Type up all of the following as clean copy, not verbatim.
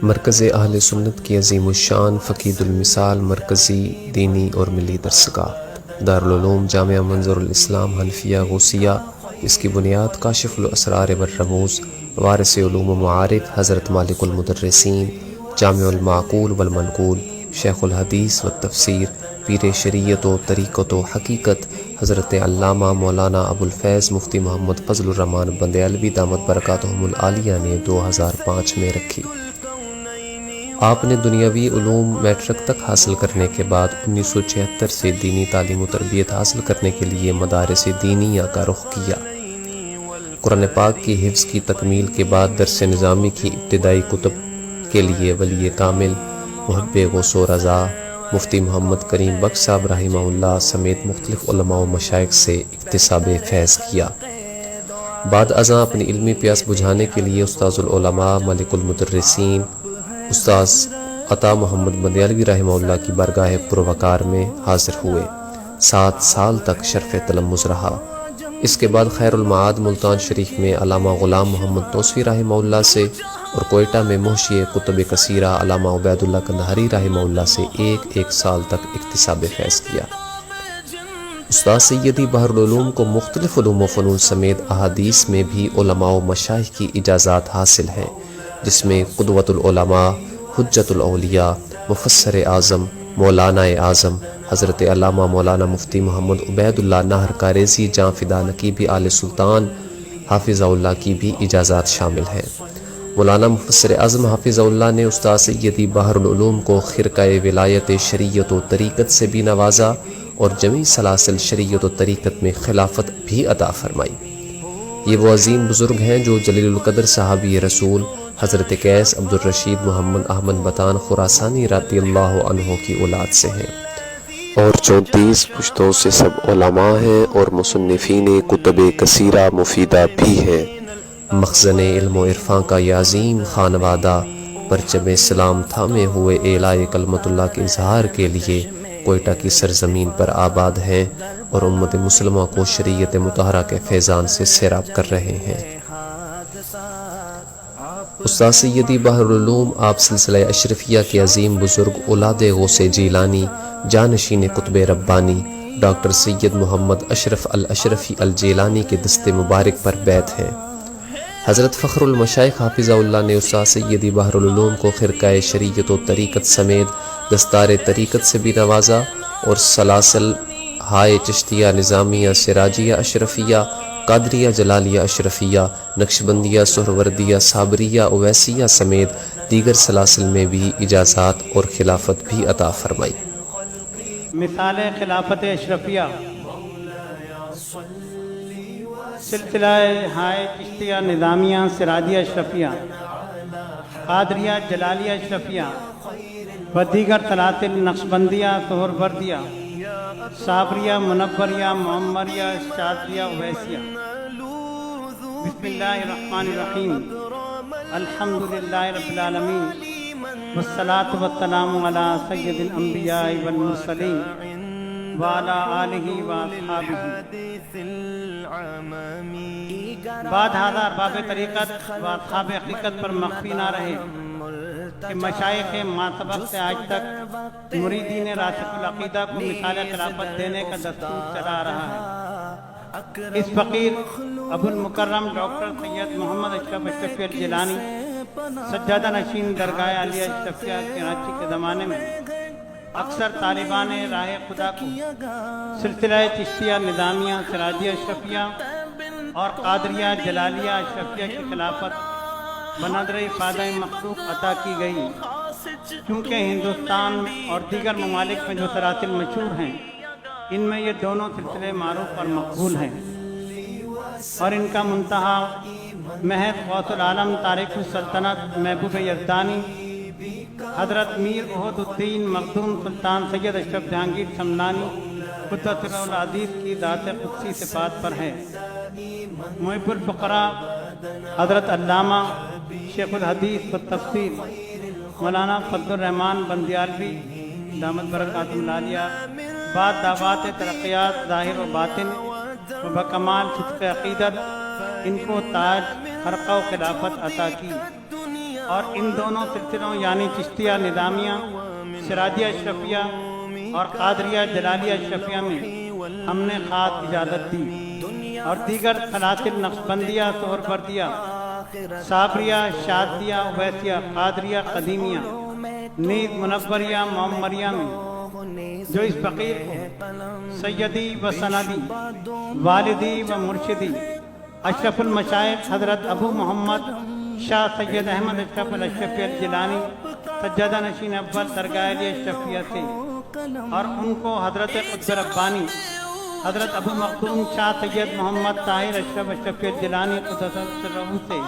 مرکز اہل سنت کی عظیم الشان فقید المثال مرکزی دینی اور ملی درسگاہ دارالعلوم جامعہ منظر الاسلام حنفیہ غوثیہ، اس کی بنیاد کاشف الاسرار والرموز وارث علوم و معارف حضرت مالک المدرسین جامع المعقول والمنقول شیخ الحدیث والتفسیر پیر شریعت و طریقت و حقیقت حضرت علامہ مولانا ابو الفیض مفتی محمد فضل الرحمن بندیالوی دامت برکاتہم العالیہ نے 2005 میں رکھی۔ آپ نے دنیاوی علوم میٹرک تک حاصل کرنے کے بعد 1976 سے دینی تعلیم و تربیت حاصل کرنے کے لیے مدارس دینیہ کا رخ کیا۔ قرآن پاک کی حفظ کی تکمیل کے بعد درس نظامی کی ابتدائی کتب کے لیے ولی کامل محب غوث و رضا مفتی محمد کریم بخش صاحب رحمہ اللہ سمیت مختلف علماء و مشائخ سے اکتساب فیض کیا۔ بعد ازاں اپنی علمی پیاس بجھانے کے لیے استاذ العلماء ملک المدرسین استاذ عطا محمد بندیالوی رحمہ اللہ کی بارگاہ پروقار میں حاضر ہوئے۔ 7 سال تک شرف تلمذ رہا۔ اس کے بعد خیر المعاد ملتان شریف میں علامہ غلام محمد توسیفی رحمہ اللہ سے اور کوئٹہ میں محشی کتب کثیرہ علامہ عبید اللہ کندہاری رحمہ اللہ سے ایک سال تک اکتساب فیض کیا۔ استاد سیدی بحر العلوم کو مختلف علوم و فنون سمیت احادیث میں بھی علماء و مشائخ کی اجازات حاصل ہیں، جس میں قدوۃ العلماء، حجت الاولیاء، مفسر اعظم، مولانا اعظم حضرت علامہ مولانا مفتی محمد عبید اللہ نہر کاریزی جاں فدا نقیبی آل سلطان حافظ اللہ کی بھی اجازات شامل ہیں۔ مولانا مفسر اعظم حافظ اللہ نے استاد سیدی بحر العلوم کو خرقہ ولایت شریعت و طریقت سے بھی نوازا اور جمیع سلاسل شریعت و طریقت میں خلافت بھی عطا فرمائی۔ یہ وہ عظیم بزرگ ہیں جو جلیل القدر صحابی رسول حضرت قیس عبد الرشید محمد احمد بطان خراسانی رضی اللہ عنہ کی اولاد سے ہیں اور 34 پشتوں سے سب علماء ہیں اور مصنفین کتب کثیرہ مفیدہ بھی ہیں۔ مخزن علم و عرفان کا یہ عظیم خانوادہ پرچم اسلام تھامے ہوئے اعلاء کلمت اللہ کے اظہار کے لیے کوئٹہ کی سرزمین پر آباد ہیں اور امت مسلمہ کو شریعت مطہرہ کے فیضان سے سیراب کر رہے ہیں۔ استاد سیدی بحر العلوم آپ سلسلہ اشرفیہ کے عظیم بزرگ اولاد غوث جیلانی جانشین قطب ربانی ڈاکٹر سید محمد اشرف الاشرفی الجیلانی کے دست مبارک پر بیعت ہیں۔ حضرت فخر المشائخ حافظہ اللہ نے استاد سیدی بحر العلوم کو خرقہ شریعت و طریقت سمیت دستار طریقت سے بھی نوازا اور سلاسل ہائے چشتیہ نظامیہ سراجیہ اشرفیہ قادریہ جلالیہ اشرفیہ نقشبندیہ سہروردیہ صابریہ اویسیہ سمیت دیگر سلاسل میں بھی اجازات اور خلافت بھی عطا فرمائی۔ مثال خلافت اشرفیہ سلسلہ ہائے چشتیہ نظامیہ سراجیہ اشرفیہ قادریہ جلالیہ اشرفیہ و دیگر سلاسل نقشبندیہ سہروردیہ صابریہ منوریہ معمریہ شاذلیہ اویسیہ۔ بسم اللہ الرحمن الرحیم، الحمدللہ رب العالمین، والصلاة والسلام علی سید الانبیاء والمرسلین وعلی آلہ واصحابہ۔ بعد ھذا ارباب طریقت و اصحاب حقیقت پر مخفی نہ رہے کہ مشائخ ما سبق سے آج تک مریدین راسخ العقیدہ کو مثال خلافت دینے کا دستور چلا رہا ہے۔ اس فقیر ابو المکرم ڈاکٹر سید محمد اشرف اشرفی الجیلانی سجادہ نشین درگاہ عالیہ اشرفیہ کراچی کے زمانے میں اکثر طالبان راہ خدا کو سلسلہ چشتیہ نظامیہ سراجیہ اشرفیہ اور قادریہ جلالیہ اشرفیہ کی خلافت بنظر افادہ مخلوق عطا کی گئی، کیونکہ ہندوستان اور دیگر ممالک میں جو سلاسل مشہور ہیں ان میں یہ دونوں سلسلے معروف اور مقبول ہیں، اور ان کا منتہا محض غوث العالم تارک السلطنت محبوب یزدانی حضرت میر احد الدین مخدوم سلطان سید اشرف جہانگیر سمنانی قدس سرہ العزیز کی ذات قدسی صفات پر ہے۔ محب الفقراء حضرت علامہ شیخ الحدیث والتفسیر مولانا فضل الرحمن بندیالوی دامت برکاتہم العالیہ بعد دعوات ترقیات ظاہر و باطن و بکمال صدق عقیدت ان کو تاج خرقہ و خلافت عطا کی۔ اور ان دونوں سلسلوں یعنی چشتیہ نظامیہ، سراجیہ اشرفیہ اور قادریہ جلالیہ اشرفیہ میں ہم نے خاص اجازت دی، اور دیگر سلاسل نقشبندیہ، سہروردیہ، صابریہ، شاذلیہ، اویسیہ، قادریہ قدیمیہ، نیز منوریہ، معمریہ میں جو اس فقیر کو سیدی و سندی، والدی و مرشدی، اشرف المشائخ حضرت ابو محمد شاہ سید احمد اشرف الاشرفی الجیلانی سجادہ نشین اول درگاہ علی اشرفیہ سے، اور ان کو حضرت قطب ربانی حضرت ابو مخدوم شاہ سید محمد طاہر اشرف اشرفی الجیلانی قدس سرہ سے،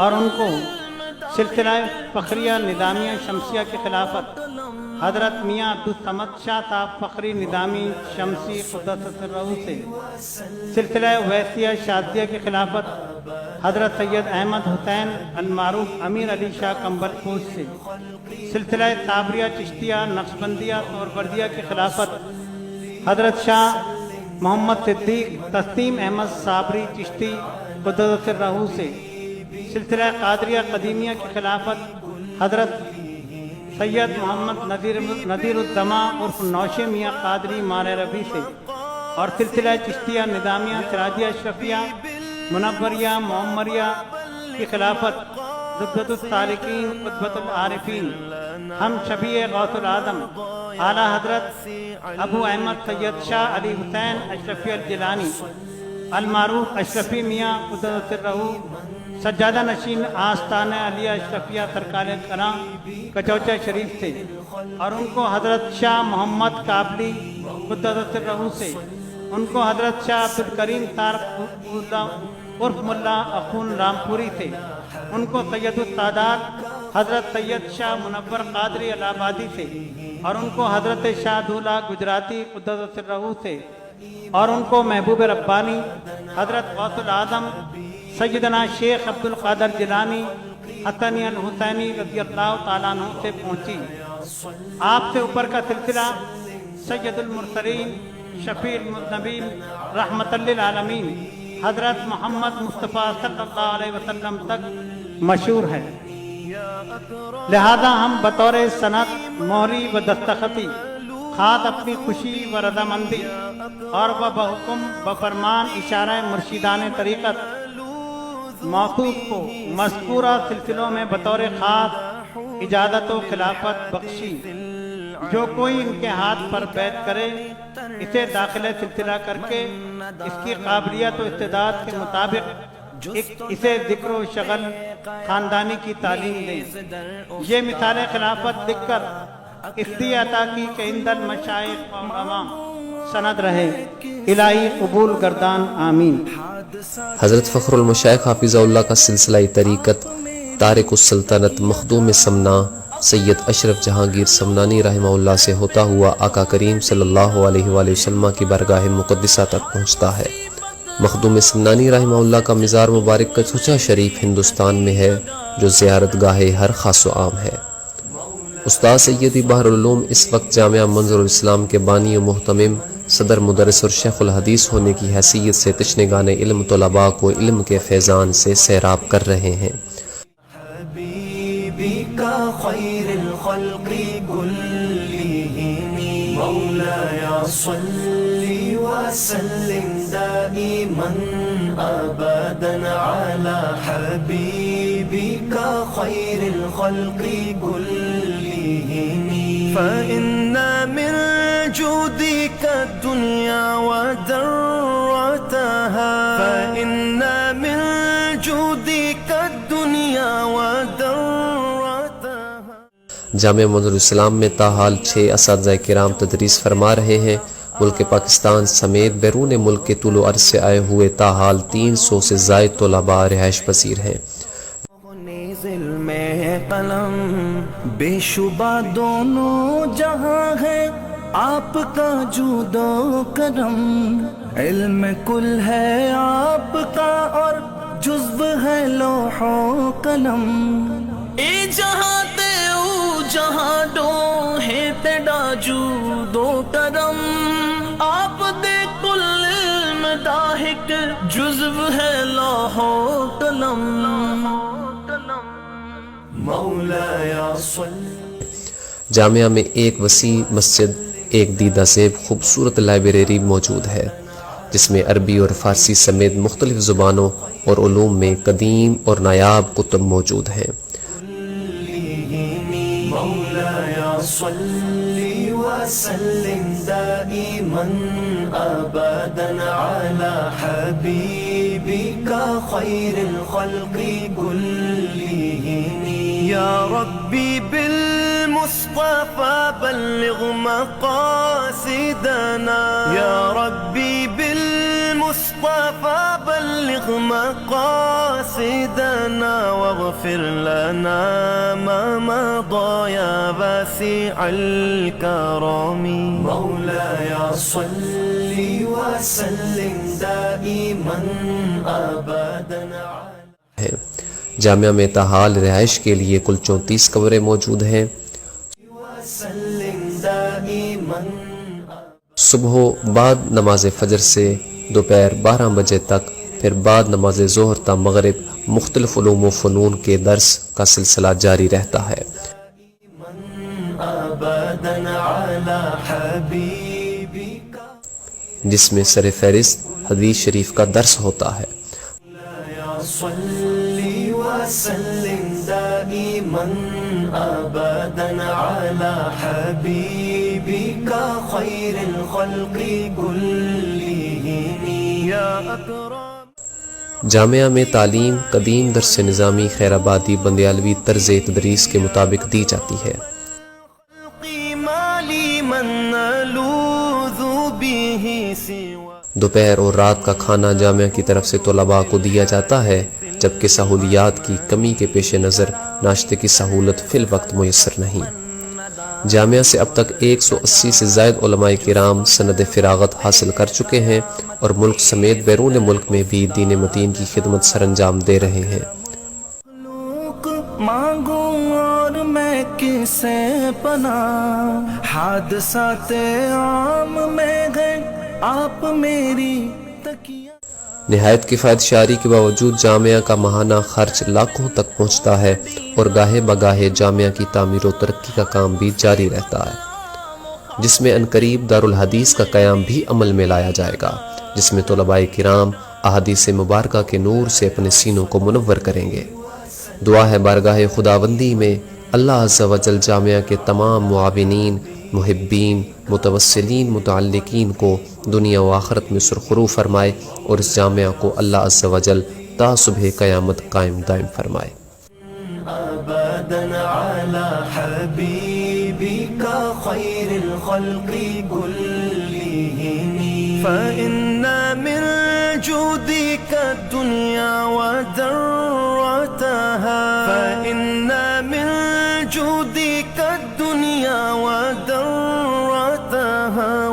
اور ان کو سلسلہ فخریہ نظامیہ شمسیہ کی خلافت حضرت میاں عبدالصمد شاہ صاحب فخری نظامی شمسی قدس سرہ سے، سلسلہ اویسیہ شاذلیہ کی خلافت حضرت سید احمد حسین المعروف امیر علی شاہ کمبل پوش سے، سلسلہ صابریہ چشتیہ نقشبندیہ سہروردیہ کی خلافت حضرت شاہ محمد صدیق تسلیم احمد صابری چشتی قدس سرہ سے، سلسلہ قادریہ قدیمیہ کی خلافت حضرت سید محمد نذیر الدمہ عرف نوشے میاں قادری مار ربی سے، اور سلسلہ چشتیہ نظامیہ سراجیہ اشرفیہ منوریہ معمریہ کی خلافت زبدۃ السالکین قطبۃ العارفین ہم شبیہ غوث العظم اعلیٰ حضرت ابو احمد سید شاہ علی حسین اشرفی الجیلانی المعروف اشرفی میاں قدس سرہ سجادہ نشین آستانہ علیہ اشرفیہ سرکار کرام کچوچہ شریف سے، اور ان کو حضرت شاہ محمد کابلی قدس سرہ سے، ان کو حضرت شاہ عبدالکریم طارق عرف ملا اخون رامپوری سے، ان کو سید السادات حضرت سید شاہ منور قادری الہ آبادی سے، اور ان کو حضرت شاہ دولہ گجراتی قدس سرہ سے، اور ان کو محبوب ربانی حضرت غوث العظم سیدنا شیخ عبد القادر جیلانی حسنی الحسینی رضی اللہ تعالیٰ عنہ سے پہنچی۔ آپ سے اوپر کا سلسلہ سید المرسلین شفیع المذنبین رحمت للعالمین حضرت محمد مصطفیٰ صلی اللہ علیہ وسلم تک مشہور ہے، لہذا ہم بطور سند مہری و دستخطی خاص اپنی خوشی و رضامندی اور بحکم بفرمان اشارہ مرشدان طریقت موصوف کو مذکورہ سلسلوں میں بطور خاص اجازت و خلافت بخشی، جو کوئی ان کے ہاتھ پر بیعت کرے اسے داخل سلسلہ کر کے اس کی قابلیت و استعداد کے مطابق اسے ذکر و شغل خاندانی کی تعلیم دیں۔ یہ مثال خلافت لکھ کر اس لیے عطا کی کہ عند المشائخ و علماء سند رہے، الہی قبول گردان آمین۔ حضرت فخر المشائخ حافظہ اللہ کا سلسلہ طریقت تارک السلطنت مخدوم سمنا سید اشرف جہانگیر سمنانی رحمہ اللہ سے ہوتا ہوا آقا کریم صلی اللہ علیہ وآلہ وسلم کی برگاہ مقدسہ تک پہنچتا ہے۔ مخدوم سمنانی رحمہ اللہ کا مزار مبارک کچوچہ شریف ہندوستان میں ہے، جو زیارت گاہ ہر خاص و عام ہے۔ استاد سیدی بحر العلوم اس وقت جامعہ منظر الاسلام کے بانی و محتمم صدر مدرس اور شیخ الحدیث ہونے کی حیثیت سے تشنگان علم طلباء کو علم کے فیضان سے سیراب کر رہے ہیں۔ خیر الخلق كلهم مولاي صل وسلم دائما ابدا على حبيبك خير الخلق كلهم فإن من جودك الدنيا ودرتها فإن من جودك الدنيا ودرتها۔ جامعہ منظر الاسلام میں تاحال 6 اساتذہ کرام تدریس فرما رہے ہیں۔ ملک پاکستان سمیت بیرون ملک کے طول و عرض سے آئے ہوئے تاحال 300 سے زائد طلباء رہائش پذیر ہیں۔ میں قلم بے شبہ دونوں جہاں ہے آپ کا جود و کرم، علم کل ہے آپ کا اور جزو ہے لوح و قلم، اے جہاں تے او جہاں ڈو ہے تیڈا جود و کرم، آپ دے کل علم داہک جزو ہے لوح و قلم، مولاي صل جامعہ میں ایک وسیع مسجد، ایک دیدہ زیب خوبصورت لائبریری موجود ہے جس میں عربی اور فارسی سمیت مختلف زبانوں اور علوم میں قدیم اور نایاب کتب موجود ہیں۔ مولاي صل وسلم دائما ابدا على حبيبك خير الخلق كلهم يا ربي بالمصطفى بلغ مقاصدنا يا ربي بالمصطفى بلغ مقاصدنا واغفر لنا ما مضى يا واسع الكرم مولاي صل وسلم دائما ابدا ہے۔ جامعہ میں تاحال رہائش کے لیے کل 34 کمرے موجود ہیں۔ وسلم دائما صبح بعد نماز فجر سے دوپہر 12 بجے تک، پھر بعد نماز ظہر تا مغرب مختلف علوم و فنون کے درس کا سلسلہ جاری رہتا ہے۔ ابدا على حبيبك جس میں سر فہرست حدیث شریف کا درس ہوتا ہے۔ صل وسلم دائما ابدا على حبيبك خير الخلق كلهم يا اكرم جامعہ میں تعلیم قدیم درس نظامی خیر آبادی بندیالوی طرز تدریس کے مطابق دی جاتی ہے۔ ما لي من نلوذ به سوى دوپہر اور رات کا کھانا جامعہ کی طرف سے طلباء کو دیا جاتا ہے، جبکہ سہولیات کی کمی کے پیش نظر ناشتے کی سہولت فی الوقت میسر نہیں۔ جامعہ سے اب تک 180 سے زائد علماء کرام سند فراغت حاصل کر چکے ہیں اور ملک سمیت بیرون ملک میں بھی دین متین کی خدمت سر انجام دے رہے ہیں۔ لوک مانگوں اور میں کسے پناہ، حادثات عام میں گئے آپ میری تکیہ۔ نہایت کفایت شعاری کے باوجود جامعہ کا ماہانہ خرچ لاکھوں تک پہنچتا ہے اور گاہے بگاہے جامعہ کی تعمیر و ترقی کا کام بھی جاری رہتا ہے، جس میں عنقریب دارالحدیث کا قیام بھی عمل میں لایا جائے گا، جس میں طلباء کرام احادیث مبارکہ کے نور سے اپنے سینوں کو منور کریں گے۔ دعا ہے بارگاہ خداوندی میں اللہ عز و جل جامعہ کے تمام معاونین، محبین، متوسلین، متعلقین کو دنیا و آخرت میں سرخرو فرمائے اور اس جامعہ کو اللہ عز و جل تا صبح قیامت قائم دائم فرمائے۔ ابدا على حبيبك خير الخلق كلهم فإن من جودك الدنيا وذرتها فإن من جودك الدنيا وذرتها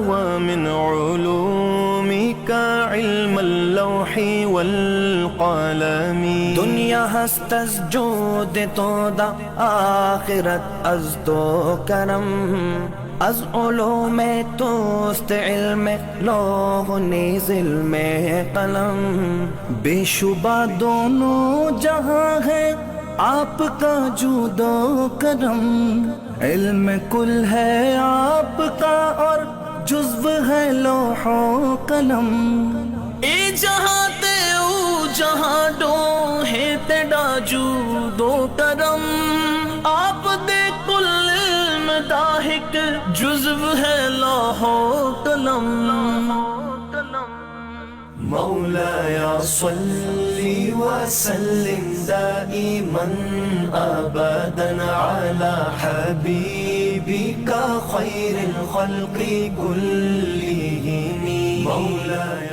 ومن علومك علم اللوح والقلم دنیا هست از جود تو دا آخرت از تو کرم از علوم توست علم لوح نیز علم قلم بے شبہ دونوں جہاں ہے آپ کا جود و کرم علم کل ہے آپ کا اور جزو ہے لوح و قلم اے جہاں تے او جہاں ڈو ہے تیڑا جود و کرم آپ دے کل علم داہک جزو ہے لوح و قلم مولاي صل وسلم دائما ابدا على حبيبك خير الخلق كلهم مولاي